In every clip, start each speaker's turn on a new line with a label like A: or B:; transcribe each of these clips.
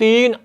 A: 3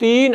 A: 3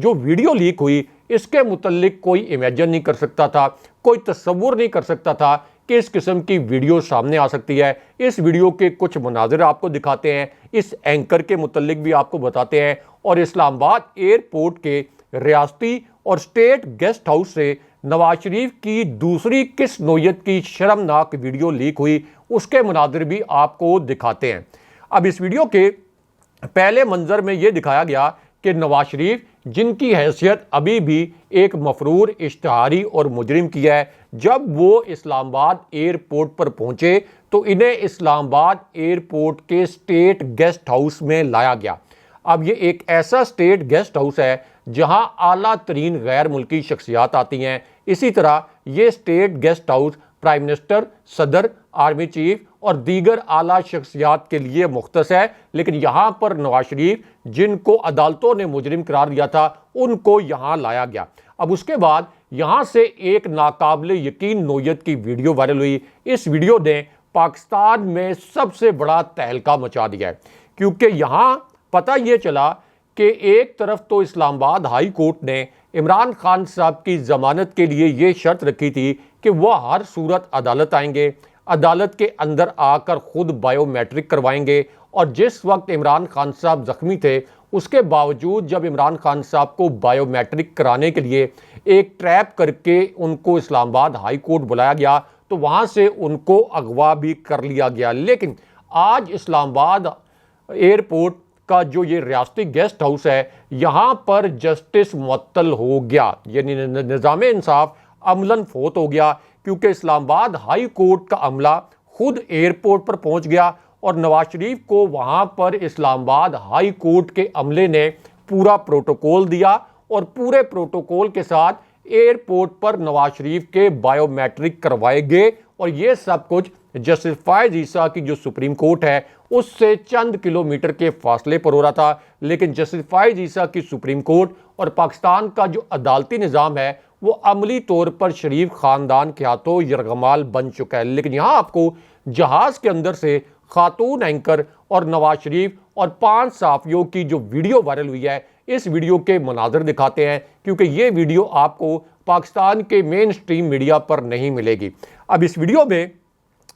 A: جو video leak ہوئی اس کے متعلق کوئی امیجن نہیں کر سکتا تھا، کوئی تصور نہیں کر سکتا تھا کہ اس قسم کی ویڈیو سامنے آ سکتی ہے۔ اس ویڈیو کے کچھ مناظر آپ کو دکھاتے ہیں، اس اینکر کے متعلق بھی آپ کو بتاتے ہیں، اور اسلام آباد ایئرپورٹ کے ریاستی اور اسٹیٹ گیسٹ ہاؤس سے نواز شریف کی دوسری کس نوعیت کی شرمناک ویڈیو لیک ہوئی اس کے مناظر بھی آپ کو دکھاتے ہیں۔ اب اس ویڈیو کے پہلے منظر میں یہ دکھایا گیا کہ نواز شریف جن کی حیثیت ابھی بھی ایک مفرور اشتہاری اور مجرم کی ہے، جب وہ اسلام آباد ایئرپورٹ پر پہنچے تو انہیں اسلام آباد ایئرپورٹ کے اسٹیٹ گیسٹ ہاؤس میں لایا گیا۔ اب یہ ایک ایسا اسٹیٹ گیسٹ ہاؤس ہے جہاں اعلیٰ ترین غیر ملکی شخصیات آتی ہیں۔ اسی طرح یہ state guest house prime minister, صدر، آرمی چیف اور دیگر اعلیٰ شخصیات کے لیے مختص ہے، لیکن یہاں پر نواز شریف جن کو عدالتوں نے مجرم قرار دیا تھا ان کو یہاں لایا گیا۔ اب اس کے بعد یہاں سے ایک ناقابل یقین نوعیت کی ویڈیو وائرل ہوئی۔ اس ویڈیو نے پاکستان میں سب سے بڑا تہلکہ مچا دیا ہے، کیونکہ یہاں پتہ یہ چلا کہ ایک طرف تو اسلام آباد ہائی کورٹ نے عمران خان صاحب کی ضمانت کے لیے یہ شرط رکھی تھی کہ وہ ہر صورت عدالت آئیں گے، عدالت کے اندر آ کر خود بائیو میٹرک کروائیں گے، اور جس وقت عمران خان صاحب زخمی تھے اس کے باوجود جب عمران خان صاحب کو بائیو میٹرک کرانے کے لیے ایک ٹریپ کر کے ان کو اسلام آباد ہائی کورٹ بلایا گیا تو وہاں سے ان کو اغوا بھی کر لیا گیا۔ لیکن آج اسلام آباد ایئرپورٹ کا جو یہ ریاستی گیسٹ ہاؤس ہے یہاں پر جسٹس معطل ہو گیا، یعنی نظام انصاف عملاً فوت ہو گیا، کیونکہ اسلام آباد ہائی کورٹ کا عملہ خود ایئرپورٹ پر پہنچ گیا اور نواز شریف کو وہاں پر اسلام آباد ہائی کورٹ کے عملے نے پورا پروٹوکول دیا، اور پورے پروٹوکول کے ساتھ ایئرپورٹ پر نواز شریف کے بائیو میٹرک کروائے گئے، اور یہ سب کچھ جسٹس فائز عیسیٰ کی جو سپریم کورٹ ہے اس سے چند کلومیٹر کے فاصلے پر ہو رہا تھا۔ لیکن جسٹس فائز عیسیٰ کی سپریم کورٹ اور پاکستان کا جو عدالتی نظام ہے وہ عملی طور پر شریف خاندان کے ہاتھوں یرغمال بن چکا ہے۔ لیکن یہاں آپ کو جہاز کے اندر سے خاتون اینکر اور نواز شریف اور 5 صحافیوں کی جو ویڈیو وائرل ہوئی ہے اس ویڈیو کے مناظر دکھاتے ہیں، کیونکہ یہ ویڈیو آپ کو پاکستان کے مین سٹریم میڈیا پر نہیں ملے گی۔ اب اس ویڈیو میں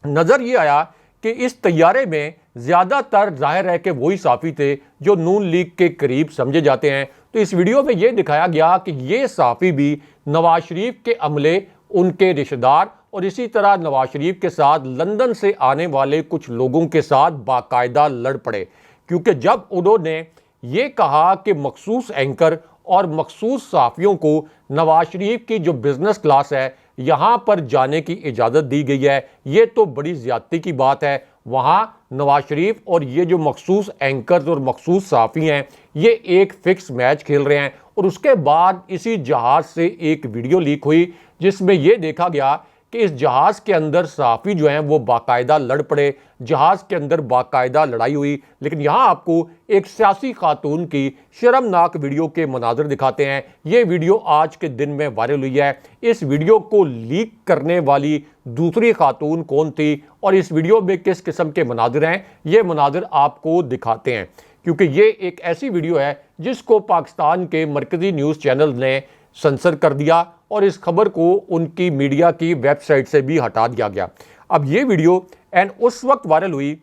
A: نظر یہ آیا کہ اس طیارے میں زیادہ تر ظاہر ہے کہ وہی صحافی تھے جو نون لیگ کے قریب سمجھے جاتے ہیں۔ تو اس ویڈیو میں یہ دکھایا گیا کہ یہ صحافی بھی نواز شریف کے عملے، ان کے رشتہ دار اور اسی طرح نواز شریف کے ساتھ لندن سے آنے والے کچھ لوگوں کے ساتھ باقاعدہ لڑ پڑے، کیونکہ جب انہوں نے یہ کہا کہ مخصوص اینکر اور مخصوص صحافیوں کو نواز شریف کی جو بزنس کلاس ہے یہاں پر جانے کی اجازت دی گئی ہے، یہ تو بڑی زیادتی کی بات ہے۔ وہاں نواز شریف اور یہ جو مخصوص اینکرز اور مخصوص صحافی ہیں یہ ایک فکس میچ کھیل رہے ہیں، اور اس کے بعد اسی جہاز سے ایک ویڈیو لیک ہوئی جس میں یہ دیکھا گیا کہ اس جہاز کے اندر صحافی جو ہیں وہ باقاعدہ لڑ پڑے، جہاز کے اندر باقاعدہ لڑائی ہوئی۔ لیکن یہاں آپ کو ایک سیاسی خاتون کی شرمناک ویڈیو کے مناظر دکھاتے ہیں۔ یہ ویڈیو آج کے دن میں وائرل ہوئی ہے۔ اس ویڈیو کو لیک کرنے والی دوسری خاتون کون تھی اور اس ویڈیو میں کس قسم کے مناظر ہیں، یہ مناظر آپ کو دکھاتے ہیں، کیونکہ یہ ایک ایسی ویڈیو ہے جس کو پاکستان کے مرکزی نیوز چینل نے سنسر کر دیا اور اس خبر کو ان کی میڈیا کی ویب سائٹ سے بھی ہٹا دیا گیا۔ اب یہ ویڈیو اس وقت وائرل ہوئی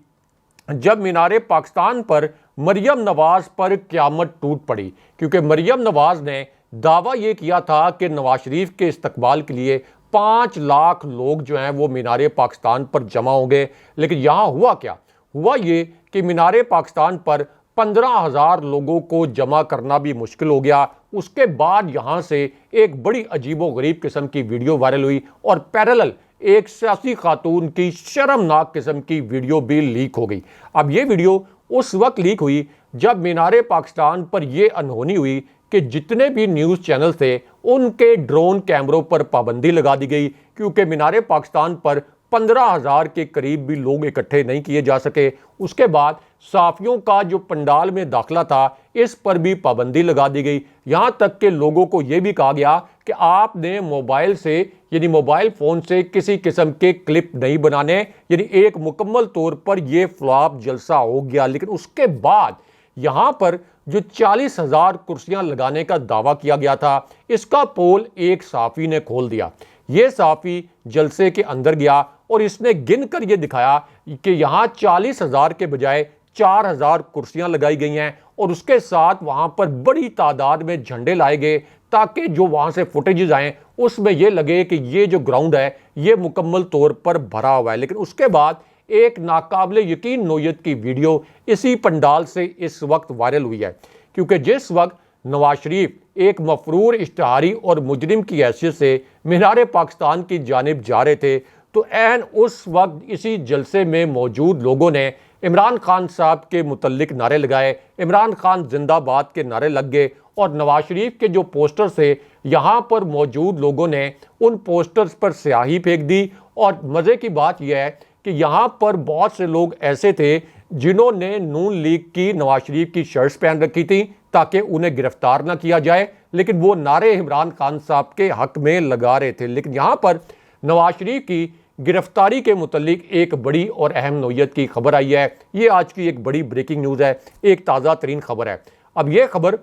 A: جب مینار پاکستان پر مریم نواز پر قیامت ٹوٹ پڑی، کیونکہ مریم نواز نے دعویٰ یہ کیا تھا کہ نواز شریف کے استقبال کے لیے 5 لاکھ لوگ جو ہیں وہ مینار پاکستان پر جمع ہوں گے۔ لیکن یہاں ہوا کیا؟ ہوا یہ کہ مینار پاکستان پر 15,000 لوگوں کو جمع کرنا بھی مشکل ہو گیا۔ اس کے بعد یہاں سے ایک بڑی عجیب و غریب قسم کی ویڈیو وائرل ہوئی اور پیرالل ایک سیاسی خاتون کی شرمناک قسم کی ویڈیو بھی لیک ہو گئی۔ اب یہ ویڈیو اس وقت لیک ہوئی جب مینار پاکستان پر یہ انہونی ہوئی کہ جتنے بھی نیوز چینل تھے ان کے ڈرون کیمروں پر پابندی لگا دی گئی، کیونکہ مینار پاکستان پر 15,000 کے قریب بھی لوگ اکٹھے نہیں کیے جا سکے۔ اس کے بعد صحافیوں کا جو پنڈال میں داخلہ تھا اس پر بھی پابندی لگا دی گئی، یہاں تک کہ لوگوں کو یہ بھی کہا گیا کہ آپ نے موبائل سے یعنی موبائل فون سے کسی قسم کے کلپ نہیں بنانے، یعنی ایک مکمل طور پر یہ فلاپ جلسہ ہو گیا۔ لیکن اس کے بعد یہاں پر جو 40,000 کرسیاں لگانے کا دعویٰ کیا گیا تھا، اس کا پول ایک صحافی نے کھول دیا۔ یہ صحافی جلسے کے اندر گیا اور اس نے گن کر یہ دکھایا کہ یہاں 40,000 کے بجائے 4,000 کرسیاں لگائی گئی ہیں، اور اس کے ساتھ وہاں پر بڑی تعداد میں جھنڈے لائے گئے تاکہ جو وہاں سے فوٹیجز آئیں اس میں یہ لگے کہ یہ جو گراؤنڈ ہے یہ مکمل طور پر بھرا ہوا ہے۔ لیکن اس کے بعد ایک ناقابل یقین نوعیت کی ویڈیو اسی پنڈال سے اس وقت وائرل ہوئی ہے، کیونکہ جس وقت نواز شریف ایک مفرور اشتہاری اور مجرم کی حیثیت سے مینار پاکستان کی جانب جا رہے تھے، تو عین اس وقت اسی جلسے میں موجود لوگوں نے عمران خان صاحب کے متعلق نعرے لگائے، عمران خان زندہ باد کے نعرے لگ گئے، اور نواز شریف کے جو پوسٹر سے یہاں پر موجود لوگوں نے ان پوسٹرز پر سیاہی پھینک دی۔ اور مزے کی بات یہ ہے کہ یہاں پر بہت سے لوگ ایسے تھے جنہوں نے نون لیگ کی نواز شریف کی شرٹس پہن رکھی تھیں تاکہ انہیں گرفتار نہ کیا جائے، لیکن وہ نعرے عمران خان صاحب کے حق میں لگا رہے تھے۔ لیکن یہاں پر نواز شریف کی گرفتاری کے متعلق ایک بڑی اور اہم نوعیت کی خبر آئی ہے۔ یہ آج کی ایک بڑی بریکنگ نیوز ہے، ایک تازہ ترین خبر ہے۔ اب یہ خبر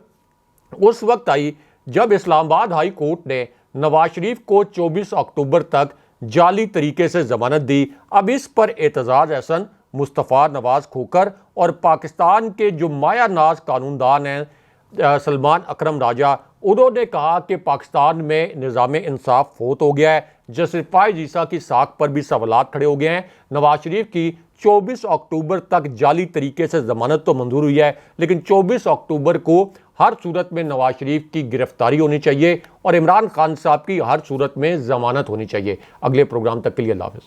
A: اس وقت آئی جب اسلام آباد ہائی کورٹ نے نواز شریف کو 24 اکتوبر تک جعلی طریقے سے ضمانت دی۔ اب اس پر اعتزاز احسن، مصطفیٰ نواز کھوکھر اور پاکستان کے جو مایہ ناز قانون دان ہیں سلمان اکرم راجہ، انہوں نے کہا کہ پاکستان میں نظام انصاف فوت ہو گیا ہے۔ جسٹس فائز عیسیٰ کی ساکھ پر بھی سوالات کھڑے ہو گئے ہیں۔ نواز شریف کی 24 اکتوبر تک جعلی طریقے سے ضمانت تو منظور ہوئی ہے، لیکن 24 اکتوبر کو ہر صورت میں نواز شریف کی گرفتاری ہونی چاہیے اور عمران خان صاحب کی ہر صورت میں ضمانت ہونی چاہیے۔ اگلے پروگرام تک کے لیے اللہ حافظ۔